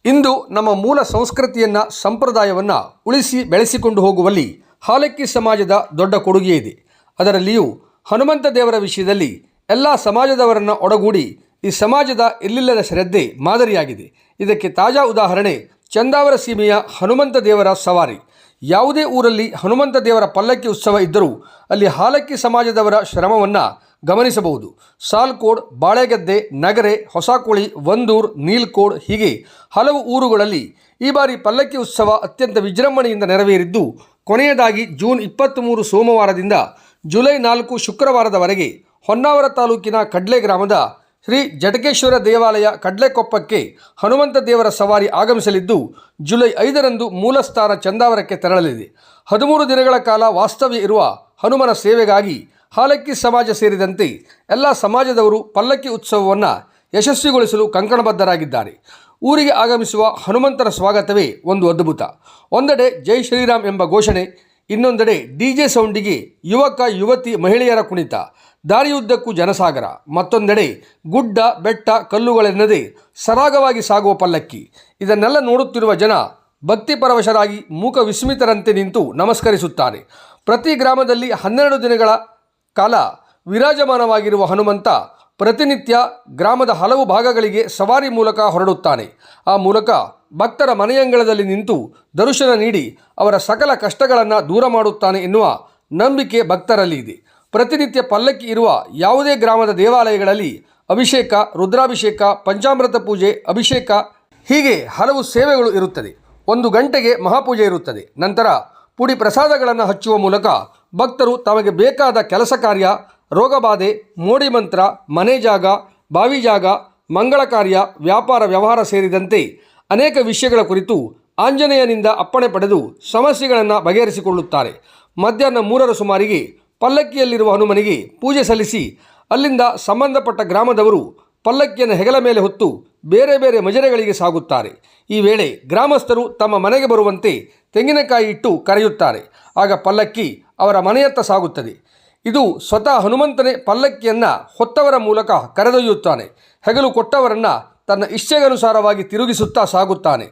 ಇಂದು ನಮ್ಮ ಮೂಲ ಸಂಸ್ಕೃತಿಯನ್ನು ಸಂಪ್ರದಾಯವನ್ನು ಉಳಿಸಿ ಬೆಳೆಸಿಕೊಂಡು ಹೋಗುವಲ್ಲಿ ಹಾಲಕ್ಕಿ ಸಮಾಜದ ದೊಡ್ಡ ಕೊಡುಗೆ ಇದೆ. ಅದರಲ್ಲಿಯೂ ಹನುಮಂತ ದೇವರ ವಿಷಯದಲ್ಲಿ ಎಲ್ಲ ಸಮಾಜದವರನ್ನು ಒಡಗೂಡಿ ಈ ಸಮಾಜದ ಎಲ್ಲಿಲ್ಲದ ಶ್ರದ್ಧೆ ಮಾದರಿಯಾಗಿದೆ. ಇದಕ್ಕೆ ತಾಜಾ ಉದಾಹರಣೆ ಚಂದಾವರ ಸೀಮೆಯ ಹನುಮಂತ ದೇವರ ಸವಾರಿ. ಯಾವುದೇ ಊರಲ್ಲಿ ಹನುಮಂತ ದೇವರ ಪಲ್ಲಕ್ಕಿ ಉತ್ಸವ ಇದ್ದರೂ ಅಲ್ಲಿ ಹಾಲಕ್ಕಿ ಸಮಾಜದವರ ಶ್ರಮವನ್ನು ಗಮನಿಸಬಹುದು. ಸಾಲ್ಕೋಡ್, ಬಾಳೆಗದ್ದೆ, ನಗರೆ, ಹೊಸಕೋಳಿ, ವಂದೂರ್, ನೀಲ್ಕೋಡ್ ಹೀಗೆ ಹಲವು ಊರುಗಳಲ್ಲಿ ಈ ಬಾರಿ ಪಲ್ಲಕ್ಕಿ ಉತ್ಸವ ಅತ್ಯಂತ ವಿಜೃಂಭಣೆಯಿಂದ ನೆರವೇರಿದ್ದು, ಕೊನೆಯದಾಗಿ ಜೂನ್ 23 ಸೋಮವಾರದಿಂದ ಜುಲೈ 4 ಶುಕ್ರವಾರದವರೆಗೆ ಹೊನ್ನಾವರ ತಾಲೂಕಿನ ಕಡ್ಲೆ ಗ್ರಾಮದ ಶ್ರೀ ಜಟಕೇಶ್ವರ ದೇವಾಲಯ ಕಡ್ಲೆಕೊಪ್ಪಕ್ಕೆ ಹನುಮಂತ ದೇವರ ಸವಾರಿ ಆಗಮಿಸಲಿದ್ದು, ಜುಲೈ 5ರಂದು ಮೂಲಸ್ಥಾನ ಚಂದಾವರಕ್ಕೆ ತೆರಳಲಿದೆ. 13 ದಿನಗಳ ಕಾಲ ವಾಸ್ತವ್ಯ ಇರುವ ಹನುಮನ ಸೇವೆಗಾಗಿ ಹಾಲಕ್ಕಿ ಸಮಾಜ ಸೇರಿದಂತೆ ಎಲ್ಲ ಸಮಾಜದವರು ಪಲ್ಲಕ್ಕಿ ಉತ್ಸವವನ್ನು ಯಶಸ್ವಿಗೊಳಿಸಲು ಕಂಕಣಬದ್ಧರಾಗಿದ್ದಾರೆ. ಊರಿಗೆ ಆಗಮಿಸುವ ಹನುಮಂತನ ಸ್ವಾಗತವೇ ಒಂದು ಅದ್ಭುತ. ಒಂದೆಡೆ ಜೈ ಶ್ರೀರಾಮ್ ಎಂಬ ಘೋಷಣೆ, ಇನ್ನೊಂದೆಡೆ ಡಿಜೆ ಸೌಂಡಿಗೆ ಯುವಕ ಯುವತಿ ಮಹಿಳೆಯರ ಕುಣಿತ, ದಾರಿಯುದ್ದಕ್ಕೂ ಜನಸಾಗರ, ಮತ್ತೊಂದೆಡೆ ಗುಡ್ಡ ಬೆಟ್ಟ ಕಲ್ಲುಗಳೆನ್ನದೇ ಸರಾಗವಾಗಿ ಸಾಗುವ ಪಲ್ಲಕ್ಕಿ. ಇದನ್ನೆಲ್ಲ ನೋಡುತ್ತಿರುವ ಜನ ಭಕ್ತಿಪರವಶರಾಗಿ ಮೂಕ ವಿಸ್ಮಿತರಂತೆ ನಿಂತು ನಮಸ್ಕರಿಸುತ್ತಾರೆ. ಪ್ರತಿ ಗ್ರಾಮದಲ್ಲಿ 12 ದಿನಗಳ ಕಾಲ ವಿರಾಜಮಾನವಾಗಿರುವ ಹನುಮಂತ ಪ್ರತಿನಿತ್ಯ ಗ್ರಾಮದ ಹಲವು ಭಾಗಗಳಿಗೆ ಸವಾರಿ ಮೂಲಕ ಹೊರಡುತ್ತಾನೆ. ಆ ಮೂಲಕ ಭಕ್ತರ ಮನೆಯಂಗಳದಲ್ಲಿ ನಿಂತು ದರ್ಶನ ನೀಡಿ ಅವರ ಸಕಲ ಕಷ್ಟಗಳನ್ನು ದೂರ ಮಾಡುತ್ತಾನೆ ಎನ್ನುವ ನಂಬಿಕೆ ಭಕ್ತರಲ್ಲಿ ಇದೆ. ಪ್ರತಿನಿತ್ಯ ಪಲ್ಲಕ್ಕಿ ಇರುವ ಯಾವುದೇ ಗ್ರಾಮದ ದೇವಾಲಯಗಳಲ್ಲಿ ಅಭಿಷೇಕ, ರುದ್ರಾಭಿಷೇಕ, ಪಂಚಾಮೃತ ಪೂಜೆ, ಅಭಿಷೇಕ ಹೀಗೆ ಹಲವು ಸೇವೆಗಳು ಇರುತ್ತದೆ. 1 ಗಂಟೆಗೆ ಮಹಾಪೂಜೆ ಇರುತ್ತದೆ. ನಂತರ ಪುಡಿ ಪ್ರಸಾದಗಳನ್ನು ಹಚ್ಚುವ ಮೂಲಕ ಭಕ್ತರು ತಮಗೆ ಬೇಕಾದ ಕೆಲಸ ಕಾರ್ಯ, ರೋಗಬಾಧೆ, ಮೋಡಿ ಮಂತ್ರ, ಮನೆ ಜಾಗ, ಬಾವಿ ಜಾಗ, ಮಂಗಳ ಕಾರ್ಯ, ವ್ಯಾಪಾರ ವ್ಯವಹಾರ ಸೇರಿದಂತೆ ಅನೇಕ ವಿಷಯಗಳ ಕುರಿತು ಆಂಜನೇಯನಿಂದ ಅಪ್ಪಣೆ ಪಡೆದು ಸಮಸ್ಯೆಗಳನ್ನು ಬಗೆಹರಿಸಿಕೊಳ್ಳುತ್ತಾರೆ. ಮಧ್ಯಾಹ್ನ 3ರ ಸುಮಾರಿಗೆ ಪಲ್ಲಕ್ಕಿಯಲ್ಲಿರುವ ಹನುಮನಿಗೆ ಪೂಜೆ ಸಲ್ಲಿಸಿ ಅಲ್ಲಿಂದ ಸಂಬಂಧಪಟ್ಟ ಗ್ರಾಮದವರು ಪಲ್ಲಕ್ಕಿಯನ್ನು ಹೆಗಲ ಮೇಲೆ ಹೊತ್ತು ಬೇರೆ ಬೇರೆ ಮಜರೆಗಳಿಗೆ ಸಾಗುತ್ತಾರೆ. ಈ ವೇಳೆ ಗ್ರಾಮಸ್ಥರು ತಮ್ಮ ಮನೆಗೆ ಬರುವಂತೆ ತೆಂಗಿನಕಾಯಿ ಇಟ್ಟು ಕರೆಯುತ್ತಾರೆ. ಆಗ ಪಲ್ಲಕ್ಕಿ ಅವರ ಮನೆಯತ್ತ ಸಾಗುತ್ತದೆ. ಇದು ಸ್ವತಃ ಹನುಮಂತನೇ ಪಲ್ಲಕ್ಕಿಯನ್ನು ಹೊತ್ತವರ ಮೂಲಕ ಕರೆದೊಯ್ಯುತ್ತಾನೆ. ಹೆಗಲು ಕೊಟ್ಟವರನ್ನು ತನ್ನ ಇಚ್ಛೆಗನುಸಾರವಾಗಿ ತಿರುಗಿಸುತ್ತಾ ಸಾಗುತ್ತಾನೆ.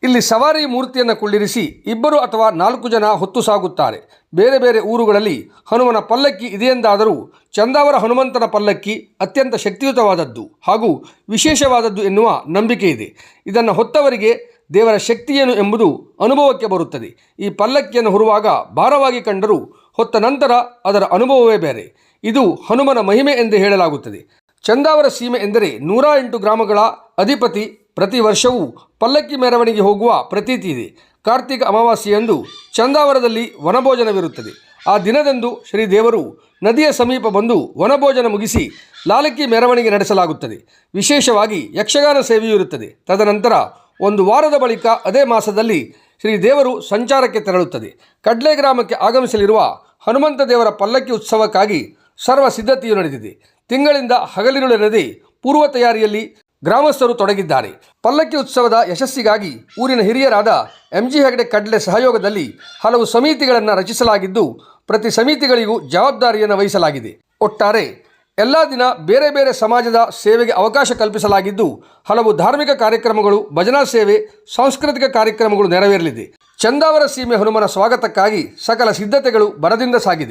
ಇಲ್ಲಿ ಸವಾರಿ ಮೂರ್ತಿಯನ್ನು ಕುಳ್ಳಿರಿಸಿ 2 ಅಥವಾ 4 ಜನ ಹೊತ್ತು ಸಾಗುತ್ತಾರೆ. ಬೇರೆ ಬೇರೆ ಊರುಗಳಲ್ಲಿ ಹನುಮನ ಪಲ್ಲಕ್ಕಿ ಇದೆಯೆಂದಾದರೂ ಚಂದಾವರ ಹನುಮಂತನ ಪಲ್ಲಕ್ಕಿ ಅತ್ಯಂತ ಶಕ್ತಿಯುತವಾದದ್ದು ಹಾಗೂ ವಿಶೇಷವಾದದ್ದು ಎನ್ನುವ ನಂಬಿಕೆ ಇದೆ. ಇದನ್ನು ಹೊತ್ತವರಿಗೆ ದೇವರ ಶಕ್ತಿಯೇನು ಎಂಬುದು ಅನುಭವಕ್ಕೆ ಬರುತ್ತದೆ. ಈ ಪಲ್ಲಕ್ಕಿಯನ್ನು ಹೊರುವಾಗ ಭಾರವಾಗಿ ಕಂಡರೂ ಹೊತ್ತ ನಂತರ ಅದರ ಅನುಭವವೇ ಬೇರೆ. ಇದು ಹನುಮನ ಮಹಿಮೆ ಎಂದು ಹೇಳಲಾಗುತ್ತದೆ. ಚಂದಾವರ ಸೀಮೆ ಎಂದರೆ 108 ಗ್ರಾಮಗಳ ಅಧಿಪತಿ. ಪ್ರತಿ ವರ್ಷವೂ ಪಲ್ಲಕ್ಕಿ ಮೆರವಣಿಗೆ ಹೋಗುವ ಪ್ರತೀತಿ ಇದೆ. ಕಾರ್ತಿಕ ಅಮಾವಾಸ್ಯೆಯಂದು ಚಂದಾವರದಲ್ಲಿ ವನಭೋಜನವಿರುತ್ತದೆ. ಆ ದಿನದಂದು ಶ್ರೀದೇವರು ನದಿಯ ಸಮೀಪ ಬಂದು ವನಭೋಜನ ಮುಗಿಸಿ ಲಾಲಕ್ಕಿ ಮೆರವಣಿಗೆ ನಡೆಸಲಾಗುತ್ತದೆ. ವಿಶೇಷವಾಗಿ ಯಕ್ಷಗಾನ ಸೇವೆಯೂ ಇರುತ್ತದೆ. ತದನಂತರ 1 ವಾರದ ಬಳಿಕ ಅದೇ ಮಾಸದಲ್ಲಿ ಶ್ರೀದೇವರು ಸಂಚಾರಕ್ಕೆ ತೆರಳುತ್ತದೆ. ಕಡ್ಲೆ ಗ್ರಾಮಕ್ಕೆ ಆಗಮಿಸಲಿರುವ ಹನುಮಂತ ದೇವರ ಪಲ್ಲಕ್ಕಿ ಉತ್ಸವಕ್ಕಾಗಿ ಸರ್ವ ಸಿದ್ಧತೆಯೂ ನಡೆದಿದೆ. ತಿಂಗಳಿಂದ ಹಗಲಿರುಳೆನ್ನದೇ ಪೂರ್ವ ತಯಾರಿಯಲ್ಲಿ ಗ್ರಾಮಸ್ಥರು ತೊಡಗಿದ್ದಾರೆ. ಪಲ್ಲಕ್ಕಿ ಉತ್ಸವದ ಯಶಸ್ಸಿಗಾಗಿ ಊರಿನ ಹಿರಿಯರಾದ MG ಹೆಗಡೆ ಕಡ್ಲೆ ಸಹಯೋಗದಲ್ಲಿ ಹಲವು ಸಮಿತಿಗಳನ್ನು ರಚಿಸಲಾಗಿದ್ದು, ಪ್ರತಿ ಸಮಿತಿಗಳಿಗೂ ಜವಾಬ್ದಾರಿಯನ್ನು ವಹಿಸಲಾಗಿದೆ. ಒಟ್ಟಾರೆ ಎಲ್ಲ ದಿನ ಬೇರೆ ಬೇರೆ ಸಮಾಜದ ಸೇವೆಗೆ ಅವಕಾಶ ಕಲ್ಪಿಸಲಾಗಿದ್ದು, ಹಲವು ಧಾರ್ಮಿಕ ಕಾರ್ಯಕ್ರಮಗಳು, ಭಜನಾ ಸೇವೆ, ಸಾಂಸ್ಕೃತಿಕ ಕಾರ್ಯಕ್ರಮಗಳು ನೆರವೇರಲಿದೆ. ಚಂದಾವರ ಸೀಮೆ ಹನುಮನ ಸ್ವಾಗತಕ್ಕಾಗಿ ಸಕಲ ಸಿದ್ಧತೆಗಳು ಭರದಿಂದ ಸಾಗಿದೆ.